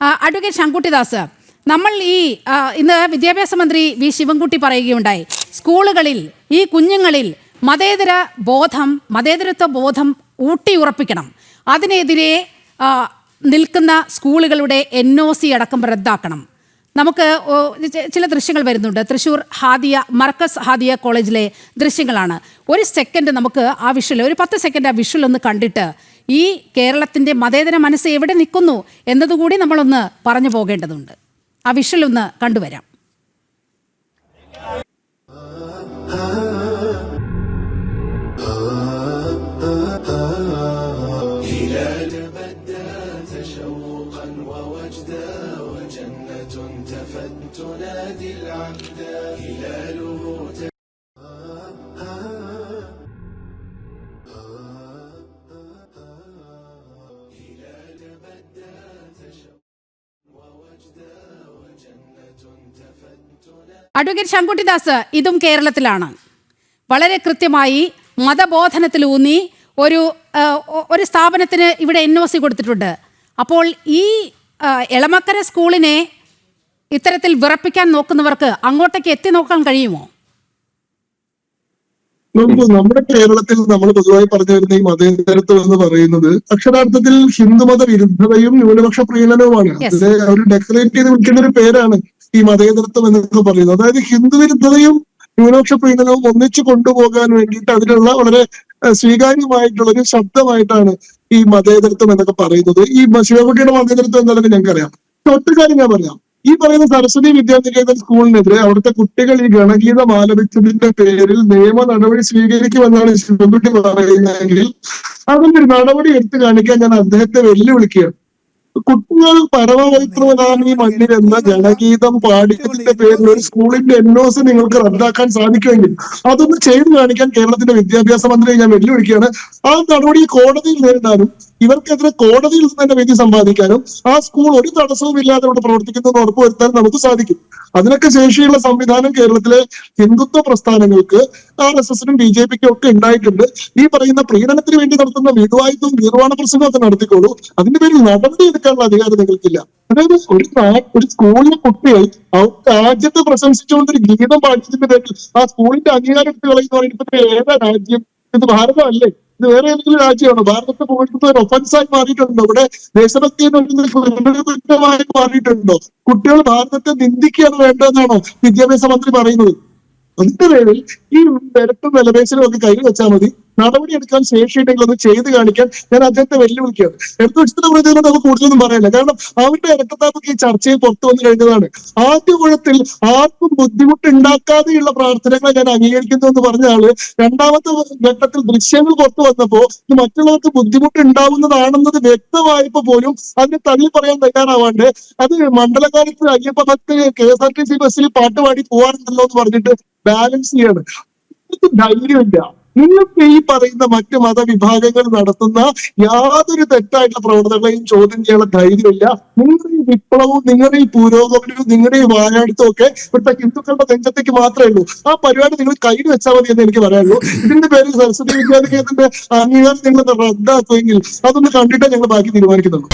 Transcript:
Advocate Shankuttidas, നമ്മൾ ഇന്ന് വിദ്യാഭ്യാസ മന്ത്രി വി ശിവൻകുട്ടി പറയുകയുണ്ടായി, സ്കൂളുകളിൽ ഈ കുഞ്ഞുങ്ങളിൽ മതേതരത്വ ബോധം ഊട്ടിയുറപ്പിക്കണം, അതിനെതിരെ നിൽക്കുന്ന സ്കൂളുകളുടെ NOC അടക്കം റദ്ദാക്കണം. നമുക്ക് ചില ദൃശ്യങ്ങൾ വരുന്നുണ്ട്. തൃശ്ശൂർ മർക്കസ് ഹാദിയ കോളേജിലെ ദൃശ്യങ്ങളാണ്. ഒരു സെക്കൻഡ് നമുക്ക് ആ വിഷ്വൽ, ഒരു 10 സെക്കൻഡ് ആ വിഷ്വൽ ഒന്ന് കണ്ടിട്ട് ഈ കേരളത്തിൻ്റെ മതേതര മനസ്സ് എവിടെ നിൽക്കുന്നു എന്നതുകൂടി നമ്മളൊന്ന് പറഞ്ഞു പോകേണ്ടതുണ്ട്. ആ വിഷ്വൽ ഒന്ന് കണ്ടുവരാം. അഡ്വക്കേറ്റ് ശങ്കുട്ടിദാസ്, ഇതും കേരളത്തിലാണ്. വളരെ കൃത്യമായി മതബോധനത്തിലൂന്നി ഒരു സ്ഥാപനത്തിന് ഇവിടെ NOC കൊടുത്തിട്ടുണ്ട്. അപ്പോൾ ഈ എളമക്കര സ്കൂളിനെ ഇത്തരത്തിൽ വിറപ്പിക്കാൻ നോക്കുന്നവർക്ക് അങ്ങോട്ടേക്ക് എത്തി നോക്കാൻ കഴിയുമോ? നമ്മുടെ കേരളത്തിൽ നമ്മൾ പൊതുവായി പറഞ്ഞു വരുന്ന ഈ മതേതരത്വം എന്ന് പറയുന്നത് അക്ഷരാർത്ഥത്തിൽ ഹിന്ദുമത വിരുദ്ധതയും ന്യൂനപക്ഷ പ്രീണനവുമാണ്. അതിനെ അവർ ഡെക്കറേറ്റ് ചെയ്ത് വിളിക്കുന്ന ഒരു പേരാണ് ഈ മതേതരത്വം എന്നൊക്കെ പറയുന്നത്. അതായത് ഹിന്ദു വിരുദ്ധതയും ന്യൂനപക്ഷ പ്രീണനവും ഒന്നിച്ചു കൊണ്ടുപോകാൻ വേണ്ടിയിട്ട് അതിനുള്ള വളരെ സ്വീകാര്യമായിട്ടുള്ള ഒരു ശബ്ദമായിട്ടാണ് ഈ മതേതരത്വം എന്നൊക്കെ പറയുന്നത്. ഈ ശിവകുട്ടിയുടെ മതേതരത്വം എന്നുള്ളത് ഞങ്ങൾക്കറിയാം. ഒറ്റ കാര്യം ഞാൻ പറയാം. ഈ പറയുന്ന സരസ്വതി വിദ്യാനികേതൻ സ്കൂളിനെതിരെ അവിടുത്തെ കുട്ടികൾ ഈ ഗണഗീതം ആലപിച്ചതിന്റെ പേരിൽ നിയമ നടപടി സ്വീകരിക്കുമെന്നാണ് ശിവൻകുട്ടി പറയുന്നതെങ്കിൽ അതിന്റെ ഒരു നടപടി എടുത്തു കാണിക്കാൻ ഞാൻ അദ്ദേഹത്തെ വെല്ലുവിളിക്കുകയാണ്. കുട്ടികൾ പരമപവിത്രവനാണ് ഈ മണ്ണിൽ എന്ന ജനഗീതം പാടിയതിന്റെ പേരിൽ ഒരു സ്കൂളിന്റെ NOC നിങ്ങൾക്ക് റദ്ദാക്കാൻ സാധിക്കുമെങ്കിൽ അതൊന്ന് ചെയ്തു കാണിക്കാൻ കേരളത്തിന്റെ വിദ്യാഭ്യാസ മന്ത്രിയെ ഞാൻ വെല്ലുവിളിക്കുകയാണ്. ആ നടപടി കോടതിയിൽ നേരിടാനും ഇവർക്കെതിരെ കോടതിയിൽ നിന്ന് തന്നെ വിധി സമ്പാദിക്കാനും ആ സ്കൂൾ ഒരു തടസ്സവും ഇല്ലാതെ ഇവിടെ പ്രവർത്തിക്കുന്നത് ഉറപ്പുവരുത്താൻ നമുക്ക് സാധിക്കും. അതിനൊക്കെ ശേഷിയുള്ള സംവിധാനം കേരളത്തിലെ ഹിന്ദുത്വ പ്രസ്ഥാനങ്ങൾക്ക് RSSനും BJPക്കും ഒക്കെ ഉണ്ടായിട്ടുണ്ട്. ഈ പറയുന്ന പ്രീണനത്തിന് വേണ്ടി നടത്തുന്ന വിധുവായുധവും നിർവ്വാണ പ്രസംഗമൊക്കെ നടത്തിക്കോളൂ. അതിന്റെ പേരിൽ നടപടി എടുക്കാനുള്ള അധികാരം നിങ്ങൾക്കില്ല. അതായത് ഒരു സ്കൂളിലെ കുട്ടികൾ രാജ്യത്തെ പ്രശംസിച്ചുകൊണ്ട് ഒരു ഗീതം പാടിച്ചതിന്റെ പേരിൽ ആ സ്കൂളിന്റെ അംഗീകാരം എടുത്ത് കളയുന്ന പറയുന്നത് ഏതാ രാജ്യം? ഇത് ഭാരതമല്ലേ? ഇത് വേറെ ഏതെങ്കിലും രാജ്യമാണോ? ഭാരതത്തെ പോയിട്ട് ഒരു ഒഫൻസായി മാറിയിട്ടുണ്ടോ? ഇവിടെ ദേശഭക്തി കുറ്റമായി മാറിയിട്ടുണ്ടോ? കുട്ടികൾ ഭാരതത്തെ നിന്ദിക്കുകയാണ് വേണ്ടതെന്നാണോ വിദ്യാഭ്യാസ മന്ത്രി പറയുന്നത്? അതിന്റെ പേരിൽ ഈ നിരത്തും വിലപേശലും ഒക്കെ കയ്യിൽ വെച്ചാൽ മതി. നടപടി എടുക്കാൻ ശേഷിയുണ്ടെങ്കിൽ അത് ചെയ്ത് കാണിക്കാൻ ഞാൻ അദ്ദേഹത്തെ വെല്ലുവിളിക്കുകയാണ്. എടുത്തുവെച്ചിട്ട് പ്രതികരണം നമുക്ക് കൂടുതലൊന്നും പറയാനില്ല. കാരണം അവരുടെ ഇരട്ടത്താപ്പൊക്കെ ഈ ചർച്ചയിൽ പുറത്തു വന്നു കഴിഞ്ഞതാണ്. ആദ്യ കുഴത്തിൽ ആർക്കും ബുദ്ധിമുട്ടുണ്ടാക്കാതെയുള്ള പ്രാർത്ഥനകളെ ഞാൻ അംഗീകരിക്കുന്നു എന്ന് പറഞ്ഞ ആള് രണ്ടാമത്തെ ഘട്ടത്തിൽ ദൃശ്യങ്ങൾ പുറത്തു വന്നപ്പോ മറ്റുള്ളവർക്ക് ബുദ്ധിമുട്ടുണ്ടാവുന്നതാണെന്നത് വ്യക്തമായപ്പോ പോലും അതിനെ തള്ളി പറയാൻ തയ്യാറാവാണ്ട് അത് മണ്ഡലകാലത്ത് അയ്യപ്പഭക്ത് KSRTC ബസ്സിൽ പാട്ടുപാടി പോവാറുണ്ടല്ലോ എന്ന് പറഞ്ഞിട്ട് ബാലൻസ് ചെയ്യാണ്. ധൈര്യമില്ല. നിങ്ങൾക്ക് ഈ പറയുന്ന മറ്റ് മതവിഭാഗങ്ങൾ നടത്തുന്ന യാതൊരു തെറ്റായിട്ടുള്ള പ്രവർത്തനങ്ങളെയും ചോദ്യം ചെയ്യാനുള്ള ധൈര്യമില്ല. നിങ്ങളുടെ ഈ വിപ്ലവവും നിങ്ങളുടെ ഈ പുരോഗമനവും നിങ്ങളുടെ ഈ വായാടുത്തവും ഒക്കെ ഇവിടുത്തെ ഹിന്ദുക്കളുടെ നെഞ്ചത്തേക്ക് മാത്രമേ ഉള്ളൂ. ആ പരിപാടി നിങ്ങൾ കയ്യിൽ വെച്ചാൽ മതി എന്ന് എനിക്ക് പറയാനുള്ളൂ. ഇതിന്റെ പേരിൽ സരസ്വതി വിദ്യാനികേതന്റെ അംഗീകാരം നിങ്ങൾ റദ്ദാക്കുമെങ്കിൽ അതൊന്ന് കണ്ടിട്ടേ ഞങ്ങൾ ബാക്കി തീരുമാനിക്കുന്നുള്ളൂ.